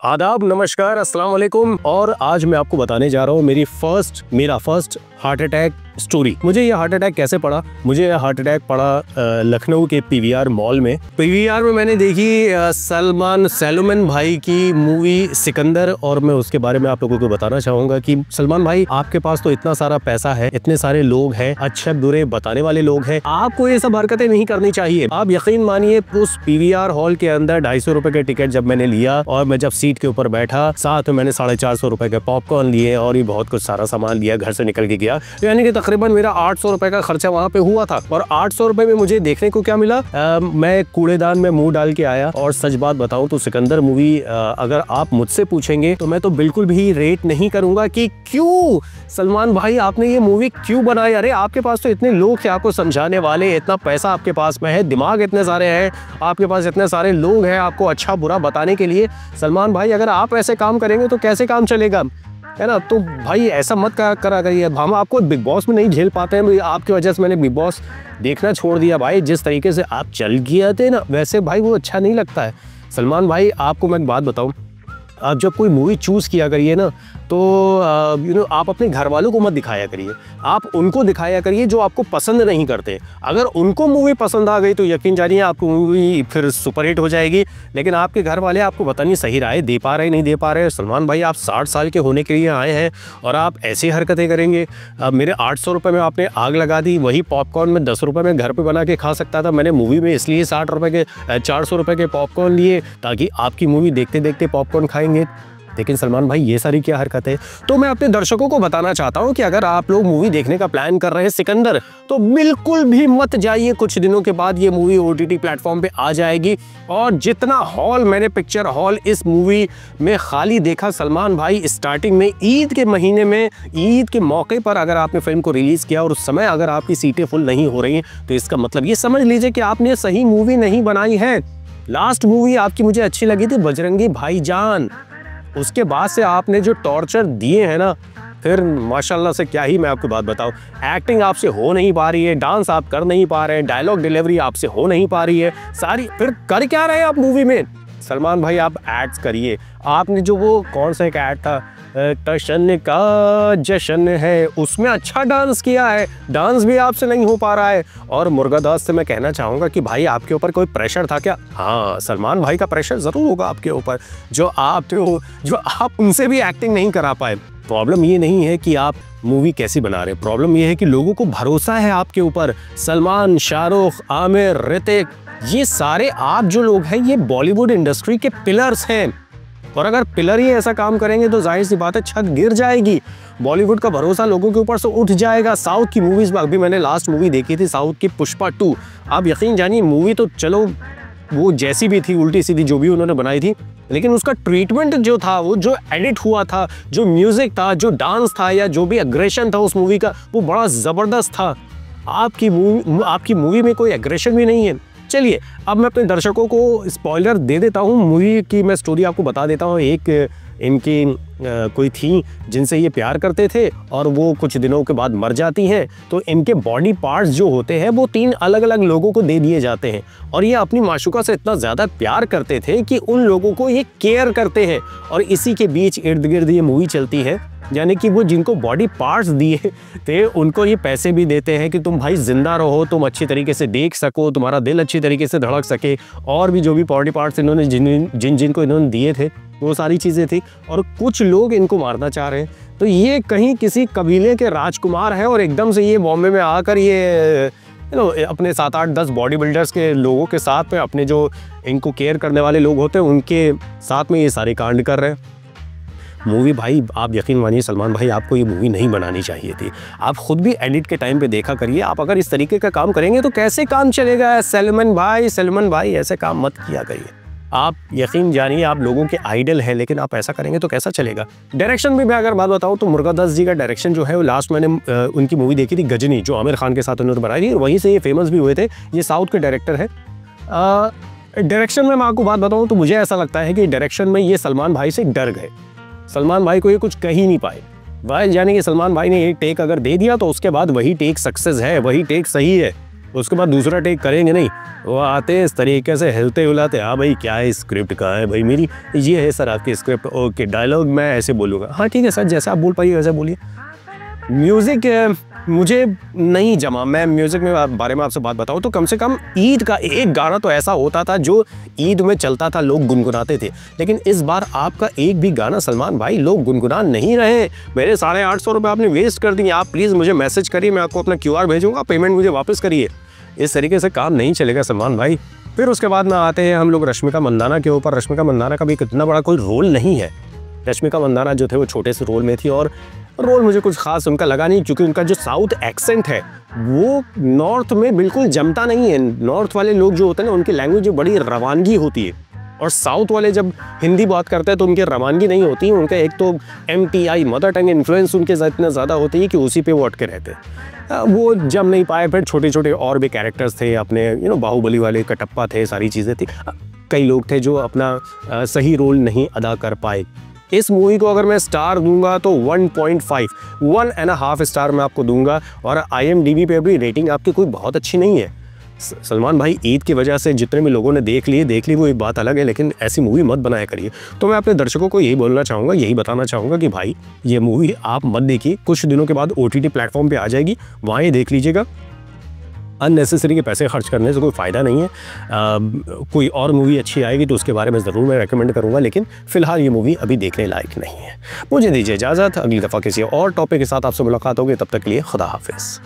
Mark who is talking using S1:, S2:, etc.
S1: आदाब, नमस्कार, अस्सलाम वालेकुम। और आज मैं आपको बताने जा रहा हूँ मेरा फर्स्ट हार्ट अटैक स्टोरी। मुझे ये हार्ट अटैक कैसे पड़ा? मुझे ये हार्ट अटैक पड़ा लखनऊ के पीवीआर मॉल में। पीवीआर में मैंने देखी सलमान भाई की मूवी सिकंदर, और मैं उसके बारे में आप लोगों को बताना चाहूंगा कि सलमान भाई, आपके पास तो इतना सारा पैसा है, इतने सारे लोग हैं, अच्छे बुरे बताने वाले लोग हैं, आपको ये सब हरकतें नहीं करनी चाहिए। आप यकीन मानिए, उस पीवीआर हॉल के अंदर 250 रुपए के टिकट जब मैंने लिया और मैं जब सीट के ऊपर बैठा, साथ में मैंने 450 रुपए के पॉपकॉर्न लिए और ये बहुत कुछ सारा सामान लिया, घर से निकल के गया। तो यानी कि तकरीबन मेरा 800 रुपए का खर्चा वहाँ पे हुआ था। और 800 रुपए में मुझे देखने को क्या मिला? मैं कूड़ेदान में मुंह डाल के आया। और सच बात बताऊं तो सिकंदर मूवी अगर आप मुझसे पूछेंगे तो मैं तो बिल्कुल भी रेट नहीं करूंगा कि क्यों सलमान भाई आपने ये मूवी क्यों बनाई। अरे आपके पास तो इतने लोग थे आपको समझाने वाले, इतना पैसा आपके पास में है, दिमाग इतने सारे हैं आपके पास, इतने सारे लोग हैं आपको अच्छा बुरा बताने के लिए। सलमान भाई, अगर आप ऐसे काम करेंगे तो कैसे काम चलेगा, है ना? तो भाई ऐसा मत करा करिए। हम आपको बिग बॉस में नहीं झेल पाते हैं, आपकी वजह से मैंने बिग बॉस देखना छोड़ दिया। भाई जिस तरीके से आप चल गए थे ना, वैसे भाई वो अच्छा नहीं लगता है। सलमान भाई, आपको मैं एक बात बताऊं, आप जब कोई मूवी चूज़ किया करिए ना, तो आप अपने घर वालों को मत दिखाया करिए, आप उनको दिखाया करिए जो आपको पसंद नहीं करते। अगर उनको मूवी पसंद आ गई तो यकीन जानिए आपको मूवी फिर सुपरहिट हो जाएगी। लेकिन आपके घर वाले आपको पता नहीं सही राय दे पा रहे नहीं दे पा रहे। सलमान भाई, आप 60 साल के होने के लिए आए हैं और आप ऐसी हरकतें करेंगे। मेरे 800 रुपये में आपने आग लगा दी। वही पॉपकॉर्न में 10 रुपये में घर पर बना के खा सकता था। मैंने मूवी में इसलिए 400 रुपये के पॉपकॉर्न लिए ताकि आपकी मूवी देखते देखते पॉपकॉर्न खाएंगे। लेकिन सलमान भाई, ये सारी क्या हरकत है? तो मैं अपने दर्शकों को बताना चाहता हूं कि अगर आप लोग मूवी देखने का प्लान कर रहे हैं सिकंदर, तो बिल्कुल भी मत जाइए। कुछ दिनों के बाद ये मूवी ओटीटी प्लेटफॉर्म पे आ जाएगी। और जितना हॉल मैंने पिक्चर हॉल इस मूवी में खाली देखा सलमान भाई, स्टार्टिंग में ईद के महीने में, ईद के मौके पर अगर आपने फिल्म को रिलीज किया और उस समय अगर आपकी सीटें फुल नहीं हो रही हैं, तो इसका मतलब ये समझ लीजिए कि आपने सही मूवी नहीं बनाई है। लास्ट मूवी आपकी मुझे अच्छी लगी थी बजरंगी भाईजान। उसके बाद से आपने जो टॉर्चर दिए हैं ना, फिर माशाल्लाह से क्या ही मैं आपको बात बताऊं। एक्टिंग आपसे हो नहीं पा रही है, डांस आप कर नहीं पा रहे हैं, डायलॉग डिलीवरी आपसे हो नहीं पा रही है सारी। फिर कर क्या रहे हैं आप मूवी में? सलमान भाई, आप एड्स करिए। आपने जो वो कौन सा एक ऐड था, टशन का जश्न है, उसमें अच्छा डांस किया है, डांस भी आपसे नहीं हो पा रहा है। और मुर्गादास से मैं कहना चाहूँगा कि भाई आपके ऊपर कोई प्रेशर था क्या? हाँ, सलमान भाई का प्रेशर ज़रूर होगा आपके ऊपर, जो आप उनसे भी एक्टिंग नहीं करा पाए। प्रॉब्लम ये नहीं है कि आप मूवी कैसी बना रहे हैं, प्रॉब्लम ये है कि लोगों को भरोसा है आपके ऊपर। सलमान, शाहरुख, आमिर, ऋतिक, ये सारे आप जो लोग हैं, ये बॉलीवुड इंडस्ट्री के पिलर्स हैं। और अगर पिलर ही ऐसा काम करेंगे तो जाहिर सी बात है छत गिर जाएगी, बॉलीवुड का भरोसा लोगों के ऊपर से उठ जाएगा। साउथ की मूवीज़ में अभी मैंने लास्ट मूवी देखी थी साउथ की पुष्पा 2। आप यकीन जानिए, मूवी तो चलो वो जैसी भी थी, उल्टी सीधी जो भी उन्होंने बनाई थी, लेकिन उसका ट्रीटमेंट जो था, वो जो एडिट हुआ था, जो म्यूजिक था, जो डांस था, या जो भी एग्रेशन था उस मूवी का, वो बड़ा ज़बरदस्त था। आपकी मूवी में कोई एग्रेशन भी नहीं है। चलिए, अब मैं अपने दर्शकों को स्पॉइलर दे देता हूँ। मूवी की मैं स्टोरी आपको बता देता हूँ। एक इनकी कोई थी जिनसे ये प्यार करते थे और वो कुछ दिनों के बाद मर जाती हैं। तो इनके बॉडी पार्ट्स जो होते हैं वो 3 अलग अलग लोगों को दे दिए जाते हैं। और ये अपनी माशूका से इतना ज़्यादा प्यार करते थे कि उन लोगों को ये केयर करते हैं। और इसी के बीच इर्द गिर्द ये मूवी चलती है। यानी कि वो जिनको बॉडी पार्ट्स दिए थे उनको ये पैसे भी देते हैं कि तुम भाई जिंदा रहो, तुम अच्छी तरीके से देख सको, तुम्हारा दिल अच्छी तरीके से धड़क सके। और भी जो भी बॉडी पार्ट्स इन्होंने जिनको इन्होंने दिए थे, वो सारी चीज़ें थी। और कुछ लोग इनको मारना चाह रहे हैं। तो ये कहीं किसी कबीले के राजकुमार हैं और एकदम से ये बॉम्बे में आकर ये अपने 7, 8, 10 बॉडी बिल्डर्स के लोगों के साथ में, अपने जो इनको केयर करने वाले लोग होते हैं उनके साथ में ये सारे कांड कर रहे हैं। मूवी भाई, आप यकीन मानिए सलमान भाई, आपको ये मूवी नहीं बनानी चाहिए थी। आप खुद भी एडिट के टाइम पे देखा करिए। आप अगर इस तरीके का काम करेंगे तो कैसे काम चलेगा? सलमान भाई ऐसे काम मत किया करिए। आप यकीन जानिए, आप लोगों के आइडल हैं, लेकिन आप ऐसा करेंगे तो कैसा चलेगा? डायरेक्शन भी मैं अगर बात बताऊं तो मुर्गादास जी का डायरेक्शन जो है वो लास्ट मैंने उनकी मूवी देखी थी गजनी, जो आमिर खान के साथ उन्होंने बनाई थी, और वहीं से ये फेमस भी हुए थे। ये साउथ के डायरेक्टर है। डायरेक्शन में मैं आपको बात बताऊँ तो मुझे ऐसा लगता है कि डायरेक्शन में ये सलमान भाई से डर गए। सलमान भाई को ये कुछ कह ही नहीं पाए। वह यानी कि सलमान भाई ने एक टेक अगर दे दिया तो उसके बाद वही टेक सक्सेस है, वही टेक सही है। उसके बाद दूसरा टेक करेंगे नहीं, वो आते इस तरीके से हिलते हुलाते, हाँ भाई क्या है स्क्रिप्ट का है भाई, मेरी ये है सर आपकी स्क्रिप्ट, ओके डायलॉग मैं ऐसे बोलूँगा, हाँ ठीक है सर जैसा आप बोल पाइए वैसे बोलिए। म्यूज़िक मुझे नहीं जमा। मैं म्यूज़िक में बारे में आपसे बात बताऊँ तो कम से कम ईद का एक गाना तो ऐसा होता था जो ईद में चलता था, लोग गुनगुनाते थे। लेकिन इस बार आपका एक भी गाना सलमान भाई लोग गुनगुना नहीं रहे। मेरे 850 रुपये आपने वेस्ट कर दिए। आप प्लीज़ मुझे मैसेज करिए, मैं आपको अपना QR भेजूँगा, पेमेंट मुझे वापस करिए। इस तरीके से काम नहीं चलेगा सलमान भाई। फिर उसके बाद में आते हैं हम लोग रश्मिका मंदाना के ऊपर। रश्मिका मंदाना का भी इतना बड़ा कोई रोल नहीं है। रश्मिका मंदाना जो थे वो छोटे से रोल में थी और रोल मुझे कुछ खास उनका लगा नहीं, क्योंकि उनका जो साउथ एक्सेंट है वो नॉर्थ में बिल्कुल जमता नहीं है। नॉर्थ वाले लोग जो होते हैं ना, उनकी लैंग्वेज बड़ी रवानगी होती है, और साउथ वाले जब हिंदी बात करते हैं तो उनकी रवानगी नहीं होती है। उनका एक तो MTI मदर टंग इन्फ्लुएंस उनके इतना ज़्यादा होती है कि उसी पे वो अटके रहते हैं। वो जम नहीं पाए। फिर छोटे छोटे और भी कैरेक्टर्स थे अपने, बाहुबली वाले कटप्पा थे, सारी चीज़ें थी। कई लोग थे जो अपना सही रोल नहीं अदा कर पाए। इस मूवी को अगर मैं स्टार दूंगा तो 1.5 स्टार मैं आपको दूंगा। और IMDb पे भी रेटिंग आपकी कोई बहुत अच्छी नहीं है। सलमान भाई ईद की वजह से जितने भी लोगों ने देख ली वो एक बात अलग है, लेकिन ऐसी मूवी मत बनाया करिए। तो मैं अपने दर्शकों को यही बोलना चाहूँगा, यही बताना चाहूँगा कि भाई ये मूवी आप मत देखिए। कुछ दिनों के बाद OTT प्लेटफॉर्म पे आ जाएगी, वहाँ ही देख लीजिएगा। अननेसेसरी के पैसे खर्च करने से कोई फ़ायदा नहीं है। कोई और मूवी अच्छी आएगी तो उसके बारे में ज़रूर मैं रेकमेंड करूँगा, लेकिन फ़िलहाल ये मूवी अभी देखने लायक नहीं है। मुझे दीजिए इजाज़त, अगली दफ़ा किसी और टॉपिक के साथ आपसे मुलाकात होगी। तब तक के लिए खुदा हाफिज़।